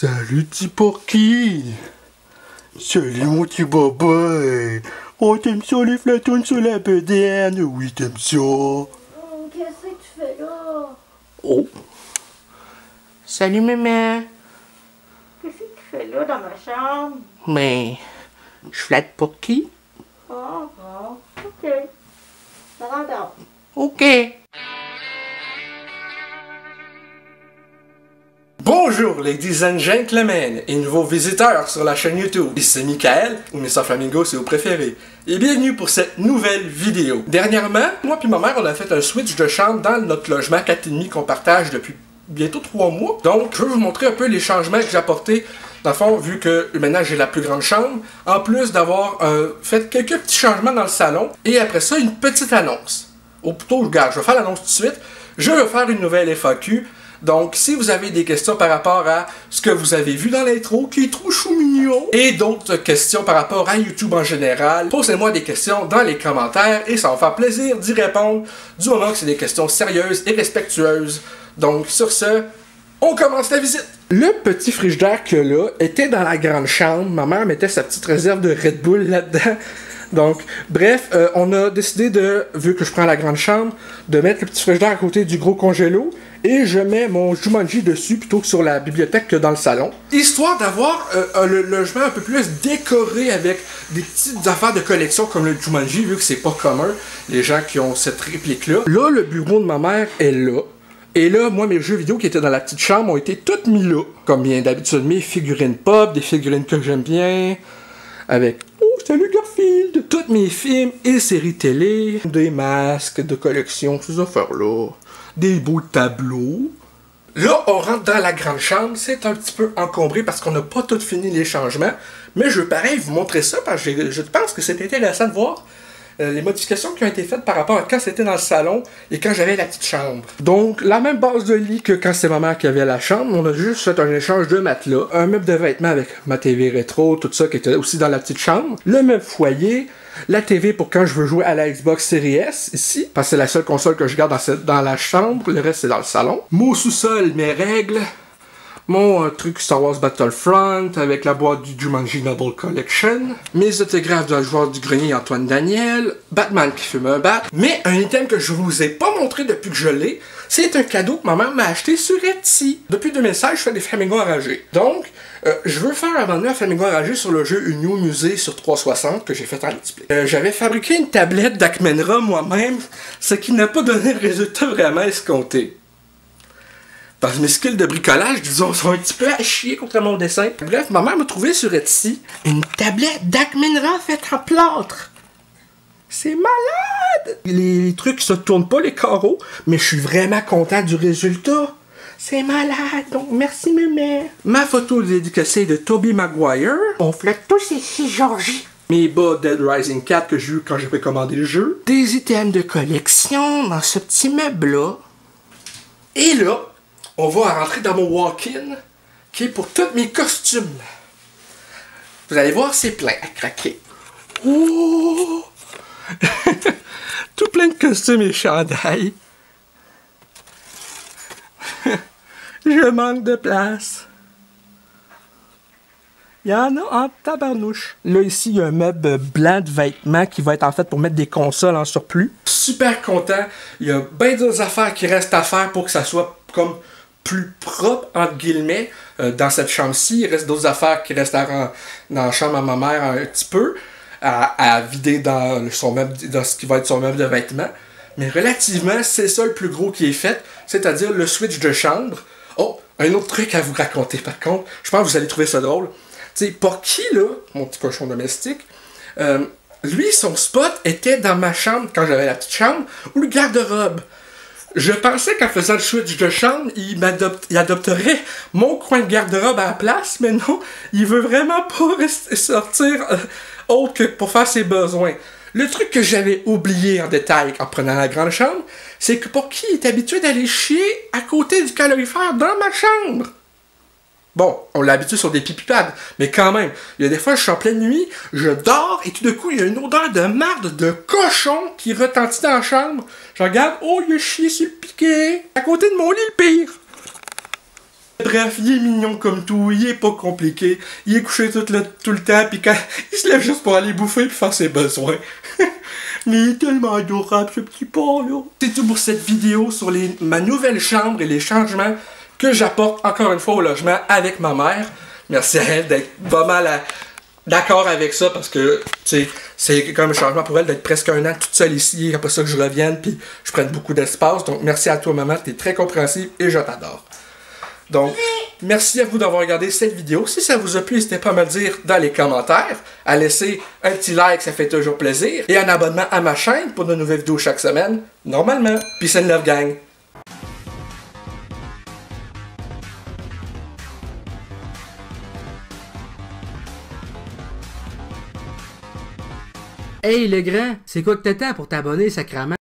Salut petit Porky! Salut mon petit bobé! Oh t'aimes ça les flatoons sur la bedaine? Oui t'aimes ça! Qu'est-ce que tu fais là? Oh! Salut maman! Qu'est-ce que tu fais là dans ma chambre? Mais... je flatte Porky? Oh, ok. Ça rentre. Ok! Bonjour ladies and gentlemen et nouveaux visiteurs sur la chaîne YouTube. Ici c'est Michael, ou Mr Flamingo si vous préférez. Et bienvenue pour cette nouvelle vidéo. Dernièrement, moi puis ma mère on a fait un switch de chambre dans notre logement 4,5 qu'on partage depuis bientôt 3 mois. Donc je vais vous montrer un peu les changements que j'ai apportés. Dans le fond, vu que maintenant j'ai la plus grande chambre, en plus d'avoir fait quelques petits changements dans le salon, et après ça une petite annonce. Ou plutôt, regarde, je vais faire l'annonce tout de suite. Je vais faire une nouvelle FAQ. Donc, si vous avez des questions par rapport à ce que vous avez vu dans l'intro, qui est trop chou mignon, et d'autres questions par rapport à YouTube en général, posez-moi des questions dans les commentaires et ça va me faire plaisir d'y répondre du moment que c'est des questions sérieuses et respectueuses. Donc, sur ce, on commence la visite! Le petit frigidaire qu'il y a là était dans la grande chambre. Ma mère mettait sa petite réserve de Red Bull là-dedans. Donc, bref, on a décidé de, vu que je prends la grande chambre, de mettre le petit frigidaire à côté du gros congélo et je mets mon Jumanji dessus plutôt que sur la bibliothèque que dans le salon. Histoire d'avoir le logement un peu plus décoré avec des petites affaires de collection comme le Jumanji, vu que c'est pas commun, les gens qui ont cette réplique-là. Là, le bureau de ma mère est là. Et là, moi, mes jeux vidéo qui étaient dans la petite chambre ont été toutes mis là. Comme bien d'habitude, mes figurines pop, des figurines que j'aime bien, avec... Salut Garfield! Toutes mes films et séries télé, des masques de collection, ces affaires-là, des beaux tableaux. Là, on rentre dans la grande chambre, c'est un petit peu encombré parce qu'on n'a pas tout fini les changements, mais je veux pareil vous montrer ça parce que je pense que c'est intéressant de voir les modifications qui ont été faites par rapport à quand c'était dans le salon et quand j'avais la petite chambre. Donc, la même base de lit que quand c'est ma mère qui avait la chambre, on a juste fait un échange de matelas, un meuble de vêtements avec ma TV rétro, tout ça qui était aussi dans la petite chambre, le même foyer, la TV pour quand je veux jouer à la Xbox Series S, ici, parce que c'est la seule console que je garde dans la chambre, le reste c'est dans le salon. Mon sous-sol, mes règles, mon truc Star Wars Battlefront avec la boîte du Jumanji Noble Collection, mes autographes de joueur du grenier Antoine Daniel, Batman qui fume un bat, mais un item que je vous ai pas montré depuis que je l'ai, c'est un cadeau que ma mère m'a acheté sur Etsy. Depuis 2016, je fais des flamingos enragés. Donc, je veux faire un moment un flamingo enragé sur le jeu Union Musée sur 360 que j'ai fait en display. J'avais fabriqué une tablette d'Akmenra moi-même, ce qui n'a pas donné le résultat vraiment escompté. Parce que mes skills de bricolage, disons, sont un petit peu à chier contre mon dessin. Bref, ma mère m'a trouvé sur Etsy une tablette d'Akmenra faite en plâtre. C'est malade! Les trucs se tournent pas, les carreaux, mais je suis vraiment content du résultat. C'est malade, donc merci mémé. Ma photo dédicacée de Tobey Maguire. On flatte tous ici, Georgie. Mes bas Dead Rising 4 que j'ai eu quand j'ai précommandé le jeu. Des items de collection dans ce petit meuble-là. Et là, on va rentrer dans mon walk-in, qui est pour tous mes costumes. Vous allez voir, c'est plein à craquer. Oh! Tout plein de costumes et chandails. Je manque de place. Il y en a en tabarnouche. Là, ici, il y a un meuble blanc de vêtements qui va être en fait pour mettre des consoles en surplus. Super content. Il y a bien d'autres affaires qui restent à faire pour que ça soit comme plus propre, entre guillemets, dans cette chambre-ci. Il reste d'autres affaires qui restent dans la chambre à ma mère un petit peu, à vider dans ce qui va être son meuble de vêtements. Mais relativement, c'est ça le plus gros qui est fait, c'est-à-dire le switch de chambre. Oh, un autre truc à vous raconter par contre, je pense que vous allez trouver ça drôle. Tu sais, Porky, là, mon petit cochon domestique, lui, son spot était dans ma chambre, quand j'avais la petite chambre, ou le garde-robe. Je pensais qu'en faisant le switch de chambre, il adopterait mon coin de garde-robe à la place, mais non, il veut vraiment pas sortir autre que pour faire ses besoins. Le truc que j'avais oublié en détail en prenant la grande chambre, c'est que Porky est habitué d'aller chier à côté du calorifère dans ma chambre. Bon, on l'a habitué sur des pipi-pads, mais quand même, il y a des fois, je suis en pleine nuit, je dors, et tout d'un coup, il y a une odeur de marde, de cochon qui retentit dans la chambre. Je regarde, oh, il a chié sur le piquet, à côté de mon lit, le pire. bref, il est mignon comme tout, il est pas compliqué, il est couché tout le temps, puis quand il se lève juste pour aller bouffer puis faire ses besoins. Mais il est tellement adorable ce petit porc-là. C'est tout pour cette vidéo sur ma nouvelle chambre et les changements que j'apporte encore une fois au logement avec ma mère. Merci à elle d'être pas mal d'accord avec ça parce que c'est comme un changement pour elle d'être presque un an toute seule ici et après ça que je revienne puis je prenne beaucoup d'espace. Donc merci à toi maman, t'es très compréhensive et je t'adore. Donc merci à vous d'avoir regardé cette vidéo. Si ça vous a plu, n'hésitez pas à me le dire dans les commentaires, à laisser un petit like, ça fait toujours plaisir, et un abonnement à ma chaîne pour de nouvelles vidéos chaque semaine, normalement. Peace and love gang! Hey le grand, c'est quoi que t'attends pour t'abonner, sacrément?